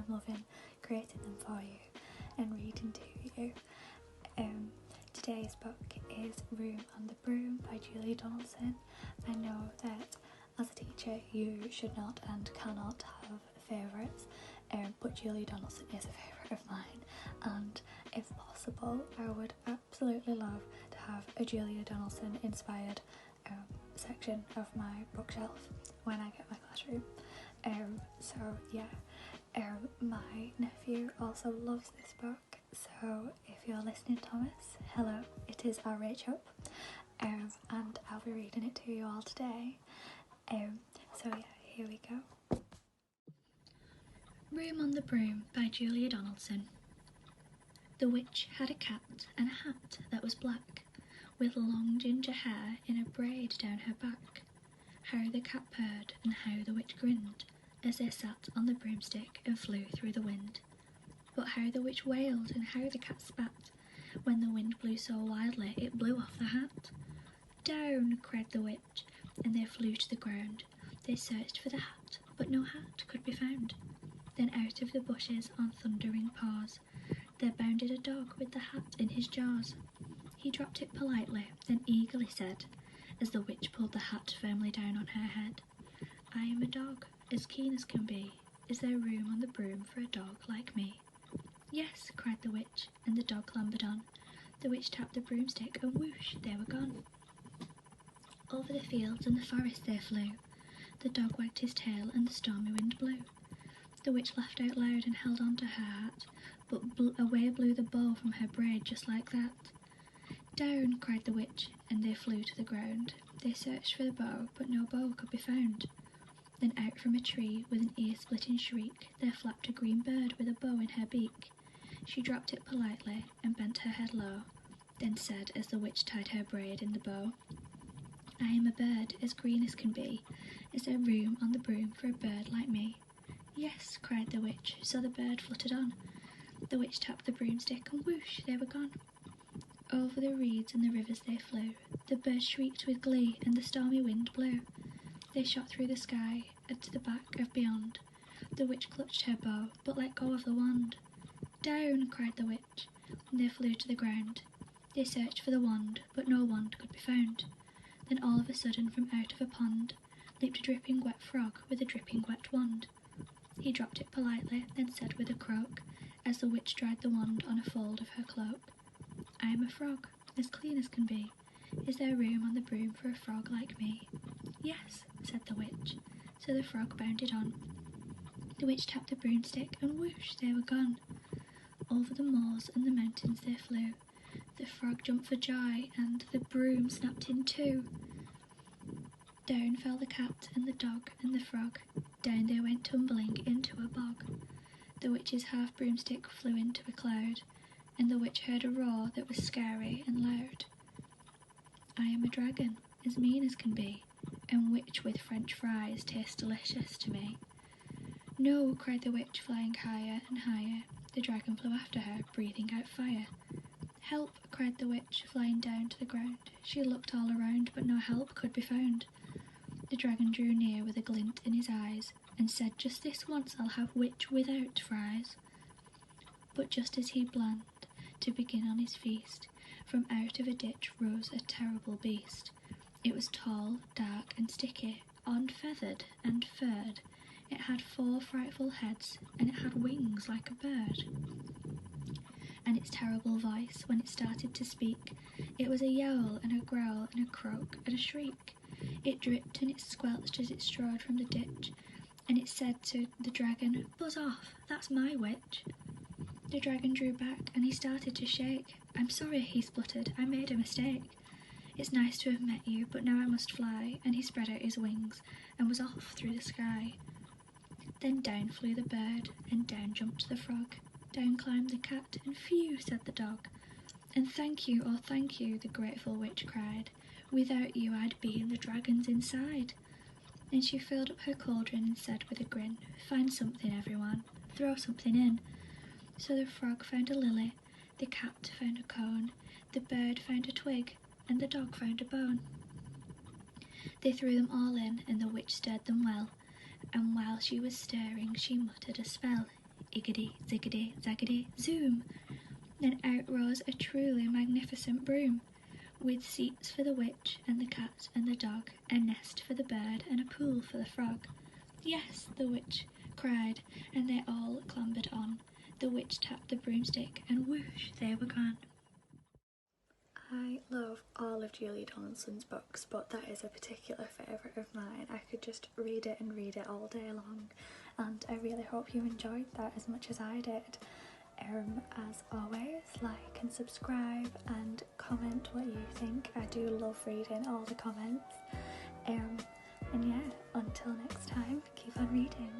I'm loving creating them for you and reading to you. Today's book is Room on the Broom by Julia Donaldson. I know that as a teacher you should not and cannot have favourites, but Julia Donaldson is a favourite of mine, and if possible I would absolutely love to have a Julia Donaldson inspired section of my bookshelf when I get my classroom. My nephew also loves this book, so if you're listening, Thomas, hello, it is our Rach up, and I'll be reading it to you all today. Here we go. Room on the Broom by Julia Donaldson. The witch had a cat and a hat that was black, with long ginger hair in a braid down her back. How the cat purred and how the witch grinned, as they sat on the broomstick and flew through the wind. But how the witch wailed and how the cat spat, when the wind blew so wildly it blew off the hat. Down, cried the witch, and they flew to the ground. They searched for the hat, but no hat could be found. Then out of the bushes on thundering paws, there bounded a dog with the hat in his jaws. He dropped it politely, then eagerly said, as the witch pulled the hat firmly down on her head, I am a dog, as keen as can be. Is there room on the broom for a dog like me? Yes, cried the witch, and the dog clambered on. The witch tapped the broomstick, and whoosh, they were gone. Over the fields and the forest they flew. The dog wagged his tail, and the stormy wind blew. The witch laughed out loud and held on to her hat, but away blew the bow from her braid just like that. Down, cried the witch, and they flew to the ground. They searched for the bow, but no bow could be found. Then out from a tree, with an ear-splitting shriek, there flapped a green bird with a bow in her beak. She dropped it politely, and bent her head low, then said, as the witch tied her braid in the bow, I am a bird, as green as can be. Is there room on the broom for a bird like me? Yes, cried the witch, so the bird fluttered on. The witch tapped the broomstick, and whoosh, they were gone. Over the reeds and the rivers they flew. The birds shrieked with glee, and the stormy wind blew. They shot through the sky, and to the back of beyond. The witch clutched her bow, but let go of the wand. Down, cried the witch, and they flew to the ground. They searched for the wand, but no wand could be found. Then all of a sudden, from out of a pond, leaped a dripping wet frog with a dripping wet wand. He dropped it politely, then said with a croak, as the witch dried the wand on a fold of her cloak, I am a frog, as clean as can be. Is there room on the broom for a frog like me? Yes, said the witch, so the frog bounded on. The witch tapped the broomstick, and whoosh, they were gone. Over the moors and the mountains they flew. The frog jumped for joy, and the broom snapped in two. Down fell the cat and the dog and the frog. Down they went tumbling into a bog. The witch's half broomstick flew into a cloud, and the witch heard a roar that was scary and loud. I am a dragon, as mean as can be, and which with French fries tastes delicious to me. No, cried the witch, flying higher and higher. The dragon flew after her, breathing out fire. Help, cried the witch, flying down to the ground. She looked all around, but no help could be found. The dragon drew near with a glint in his eyes, and said, just this once I'll have witch without fries. But just as he planned to begin on his feast, from out of a ditch rose a terrible beast. It was tall, dark and sticky, unfeathered and furred. It had 4 frightful heads, and it had wings like a bird. And its terrible voice, when it started to speak, it was a yowl and a growl and a croak and a shriek. It dripped and it squelched as it strode from the ditch, and it said to the dragon, buzz off, that's my witch. The dragon drew back, and he started to shake. I'm sorry, he spluttered, I made a mistake. It's nice to have met you, but now I must fly, and he spread out his wings, and was off through the sky. Then down flew the bird, and down jumped the frog. Down climbed the cat, and phew, said the dog. And thank you, oh thank you, the grateful witch cried. Without you I'd be in the dragon's inside. And she filled up her cauldron and said with a grin, find something, everyone, throw something in. So the frog found a lily, the cat found a cone, the bird found a twig, and the dog found a bone. They threw them all in, and the witch stirred them well, and while she was stirring she muttered a spell. iggity, ziggity, zaggity, zoom! Then out rose a truly magnificent broom, with seats for the witch and the cat and the dog, a nest for the bird and a pool for the frog. Yes, the witch cried, and they all clambered on. The witch tapped the broomstick, and whoosh, they were gone. I love all of Julia Donaldson's books, but that is a particular favourite of mine. I could just read it and read it all day long, and I really hope you enjoyed that as much as I did. As always, like and subscribe and comment what you think. I do love reading all the comments. And yeah, until next time, keep on reading.